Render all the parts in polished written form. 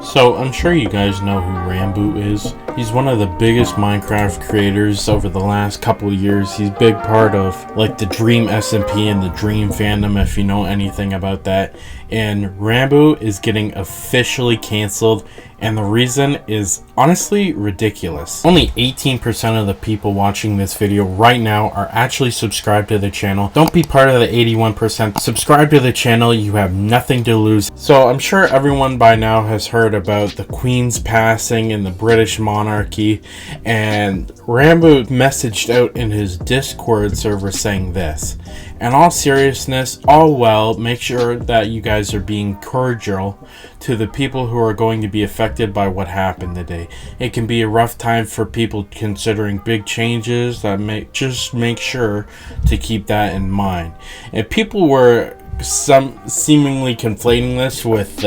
So I'm sure you guys know who Ranboo is. He's one of the biggest Minecraft creators over the last couple of years. He's a big part of like the Dream SMP and the Dream fandom, if you know anything about that. And Ranboo is getting officially canceled, and the reason is honestly ridiculous. Only 18% of the people watching this video right now are actually subscribed to the channel. Don't be part of the 81%. Subscribe to the channel, you have nothing to lose. So I'm sure everyone by now has heard about the Queen's passing and the British monarchy, and Ranboo messaged out in his Discord server saying this: "In all seriousness, all well, make sure that you guys are being cordial to the people who are going to be affected by what happened today. It can be a rough time for people considering big changes. Just make sure to keep that in mind." And people were seemingly conflating this with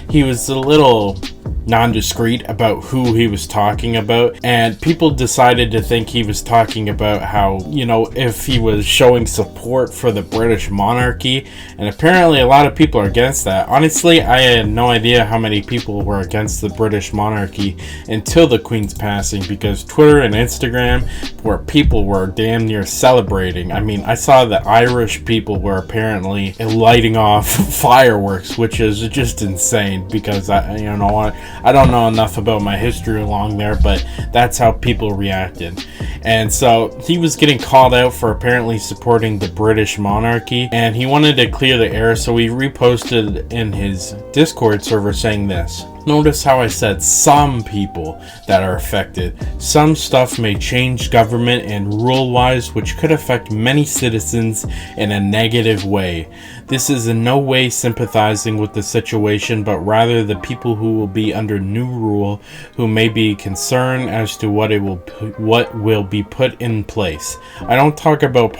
he was a little non-discreet about who he was talking about, and people decided to think he was talking about how, you know, if he was showing support for the British monarchy, and apparently a lot of people are against that. Honestly, I had no idea how many people were against the British monarchy until the Queen's passing, because Twitter and Instagram, where people were damn near celebrating. I mean, I saw that Irish people were apparently lighting off fireworks, which is just insane, because I don't know enough about my history along there, but that's how people reacted. And so he was getting called out for apparently supporting the British monarchy, and he wanted to clear the air, so he reposted in his Discord server saying this: "Notice how I said some people that are affected. Some stuff may change government and rule-wise, which could affect many citizens in a negative way. This is in no way sympathizing with the situation, but rather the people who will be under new rule, who may be concerned as to what will be put in place. I don't talk about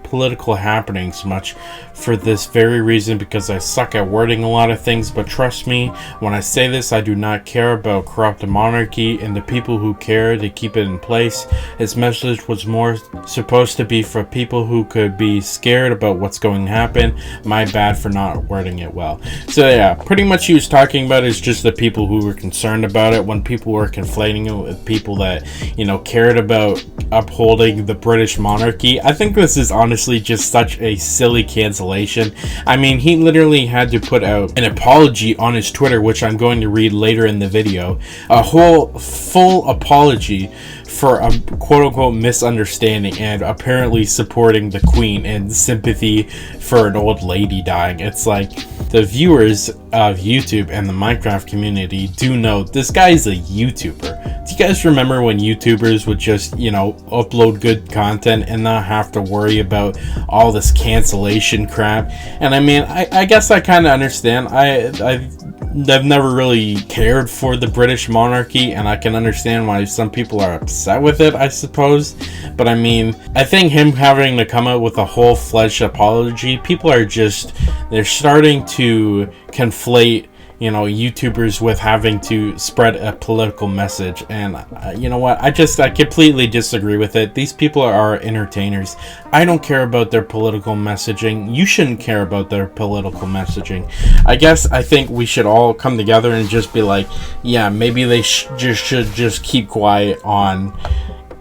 political happenings much for this very reason, because I suck at wording a lot of things, but trust me when I say this, I do not care about corrupt monarchy and the people who care to keep it in place. His message was more supposed to be for people who could be scared about what's going to happen. My bad for not wording it well." So yeah, pretty much he was talking about is just the people who were concerned about it, when people were conflating it with people that, you know, cared about upholding the British monarchy. I think this is honestly just such a silly cancellation. I mean, he literally had to put out an apology on his Twitter, which I'm going to read later in the video. A whole full apology for a quote-unquote misunderstanding, and apparently supporting the Queen and sympathy for an old lady dying. It's like, the viewers of YouTube and the Minecraft community do know this guy is a YouTuber. Do you guys remember when YouTubers would just, you know, upload good content and not have to worry about all this cancellation crap? And I mean, I guess I kind of understand. I've never really cared for the British monarchy, and I can understand why some people are upset with it, I suppose. But I mean, I think him having to come out with a whole-fledged apology, people are just, they're starting to conflate, you know, YouTubers with having to spread a political message. And you know what, I completely disagree with it. These people are entertainers. I don't care about their political messaging. You shouldn't care about their political messaging. I think we should all come together and just be like, yeah, maybe they should just keep quiet on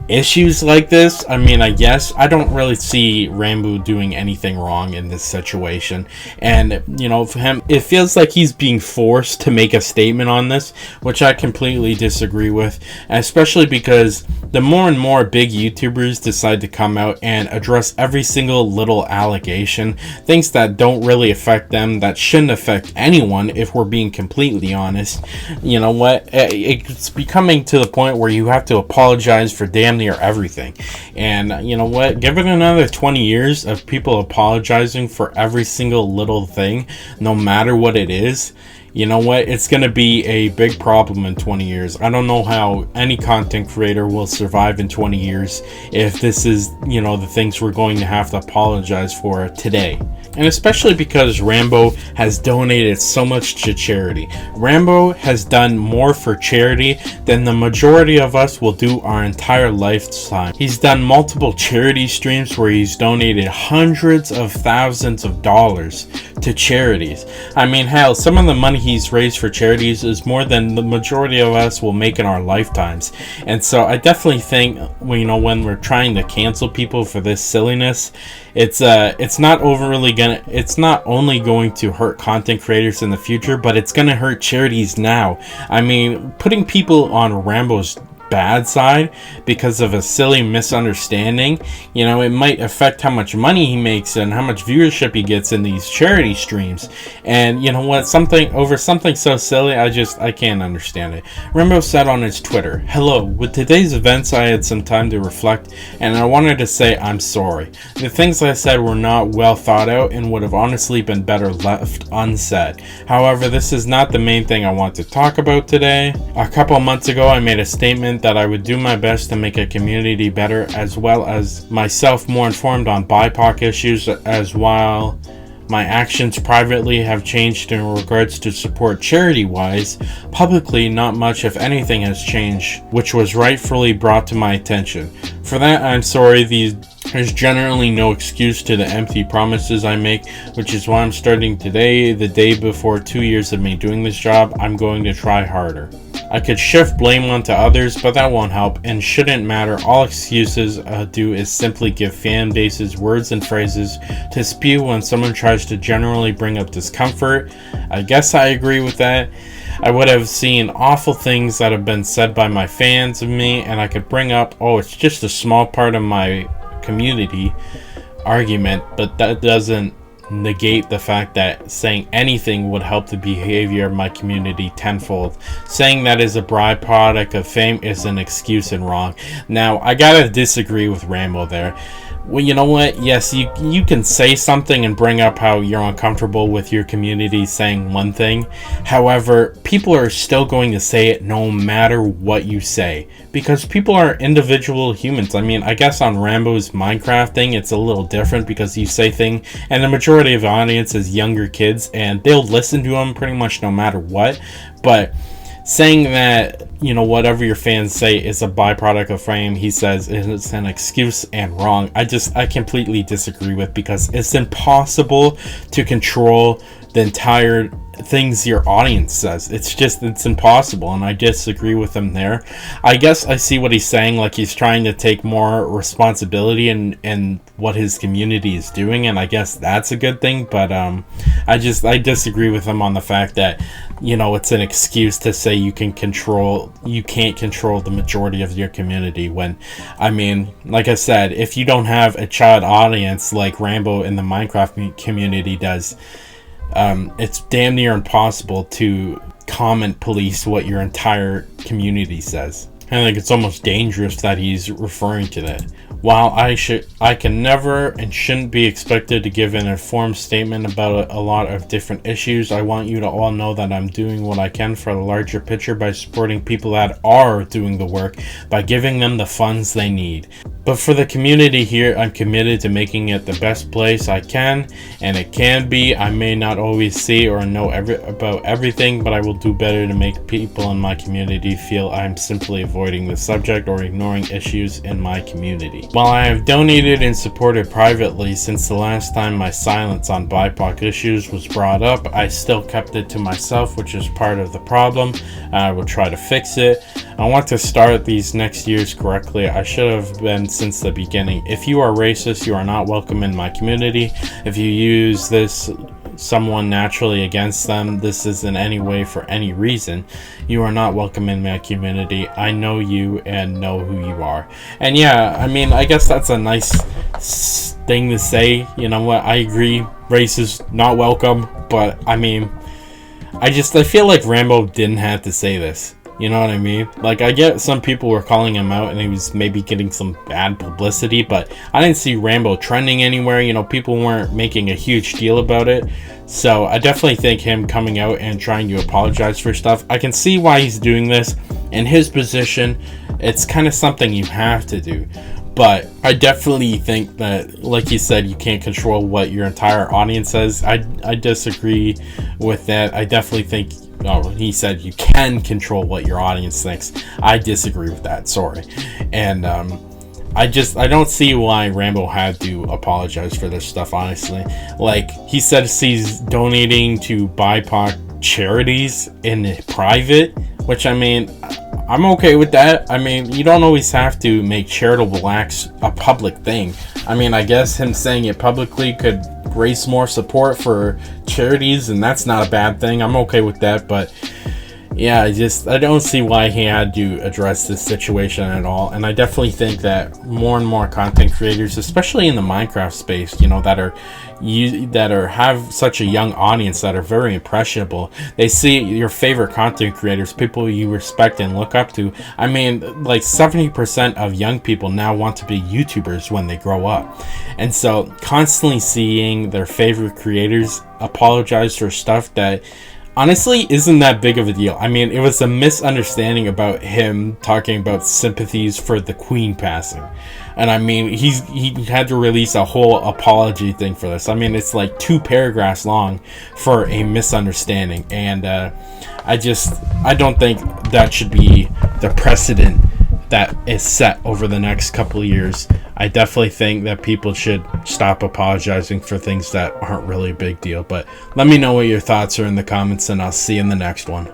issues like this. I mean, I guess I don't really see Ranboo doing anything wrong in this situation, and you know, for him, it feels like he's being forced to make a statement on this, which I completely disagree with, especially because the more and more big YouTubers decide to come out and address every single little allegation, things that don't really affect them, that shouldn't affect anyone, if we're being completely honest. You know what, it's becoming to the point where you have to apologize for damn near everything. And you know what, give it another 20 years of people apologizing for every single little thing, no matter what it is. You know what, it's going to be a big problem in 20 years. I don't know how any content creator will survive in 20 years if this is, you know, the things we're going to have to apologize for today. And especially because Ranboo has donated so much to charity. Ranboo has done more for charity than the majority of us will do our entire lifetime. He's done multiple charity streams where he's donated hundreds of thousands of dollars to charities. I mean, hell, some of the money he's raised for charities is more than the majority of us will make in our lifetimes. And so I definitely think, when we're trying to cancel people for this silliness, it's not only going to hurt content creators in the future, but it's going to hurt charities now. I mean, putting people on Ranboo's bad side because of a silly misunderstanding, it might affect how much money he makes and how much viewership he gets in these charity streams. And you know what, over something so silly, I can't understand it. Ranboo said on his Twitter, "Hello, with today's events I had some time to reflect, and I wanted to say I'm sorry. The things I said were not well thought out and would have honestly been better left unsaid. However, this is not the main thing I want to talk about today. A couple months ago I made a statement that I would do my best to make a community better, as well as myself more informed on BIPOC issues, as while my actions privately have changed in regards to support charity-wise, publicly not much if anything has changed, which was rightfully brought to my attention. For that, I'm sorry. There's generally no excuse to the empty promises I make, which is why I'm starting today, the day before 2 years of me doing this job. I'm going to try harder. I could shift blame onto others, but that won't help and shouldn't matter. All excuses do is simply give fan bases words and phrases to spew when someone tries to generally bring up discomfort. I guess I agree with that. I would have seen awful things that have been said by my fans of me, and I could bring up, it's just a small part of my community argument, but that doesn't negate the fact that saying anything would help the behavior of my community tenfold. Saying that is a byproduct of fame is an excuse and wrong." Now, I gotta disagree with Ranboo there. Well, you know what? Yes, you can say something and bring up how you're uncomfortable with your community saying one thing. However, people are still going to say it no matter what you say, because people are individual humans. I mean, I guess on Ranboo's Minecraft thing, it's a little different because you say things, and the majority of the audience is younger kids, and they'll listen to them pretty much no matter what. But saying that, whatever your fans say is a byproduct of fame, he says it's an excuse and wrong. I completely disagree with, because it's impossible to control the entire things your audience says. It's impossible, and I disagree with him there. I guess I see what he's saying, like he's trying to take more responsibility in what his community is doing, and I guess that's a good thing, but I disagree with him on the fact that it's an excuse to say you can't control the majority of your community, when, I mean, like I said, if you don't have a child audience like Ranboo in the Minecraft community does, it's damn near impossible to comment police what your entire community says. I think it's almost dangerous that he's referring to that. While I can never and shouldn't be expected to give an informed statement about a lot of different issues, I want you to all know that I'm doing what I can for the larger picture by supporting people that are doing the work, by giving them the funds they need. But for the community here, I'm committed to making it the best place I can, and it can be. I may not always see or know about everything, but I will do better to make people in my community feel I'm simply avoiding the subject or ignoring issues in my community. While I have donated and supported privately since the last time my silence on BIPOC issues was brought up, I still kept it to myself, which is part of the problem. I will try to fix it. I want to start these next years correctly. I should have been since the beginning. If you are racist, you are not welcome in my community. If you use someone naturally against them, this is in any way for any reason, you are not welcome in my community. I know you and know who you are. And yeah, I mean, I guess that's a nice thing to say. You know what? I agree. Racist, not welcome. But I mean, I feel like Ranboo didn't have to say this. You know what I mean? Like, I get some people were calling him out and he was maybe getting some bad publicity, but I didn't see Ranboo trending anywhere. People weren't making a huge deal about it. So I definitely think him coming out and trying to apologize for stuff, I can see why he's doing this. In his position, it's kind of something you have to do. But I definitely think that, like you said, you can't control what your entire audience says. I disagree with that. I definitely think, he said you can control what your audience thinks. I disagree with that, sorry. And I don't see why Ranboo had to apologize for this stuff, honestly. Like, he said he's donating to BIPOC charities in private, which I mean, I'm okay with that. I mean, you don't always have to make charitable acts a public thing. I mean, I guess him saying it publicly could raise more support for charities, and that's not a bad thing. I'm okay with that, but yeah, I don't see why he had to address this situation at all. And I definitely think that more and more content creators, especially in the Minecraft space, you know, that are have such a young audience, that are very impressionable. They see your favorite content creators, people you respect and look up to. I mean, like 70% of young people now want to be YouTubers when they grow up. And so constantly seeing their favorite creators apologize for stuff that honestly isn't that big of a deal. I mean, it was a misunderstanding about him talking about sympathies for the Queen passing. And I mean, he had to release a whole apology thing for this. I mean, it's like 2 paragraphs long for a misunderstanding. And I don't think that should be the precedent that is set over the next couple of years. I definitely think that people should stop apologizing for things that aren't really a big deal. But let me know what your thoughts are in the comments, and I'll see you in the next one.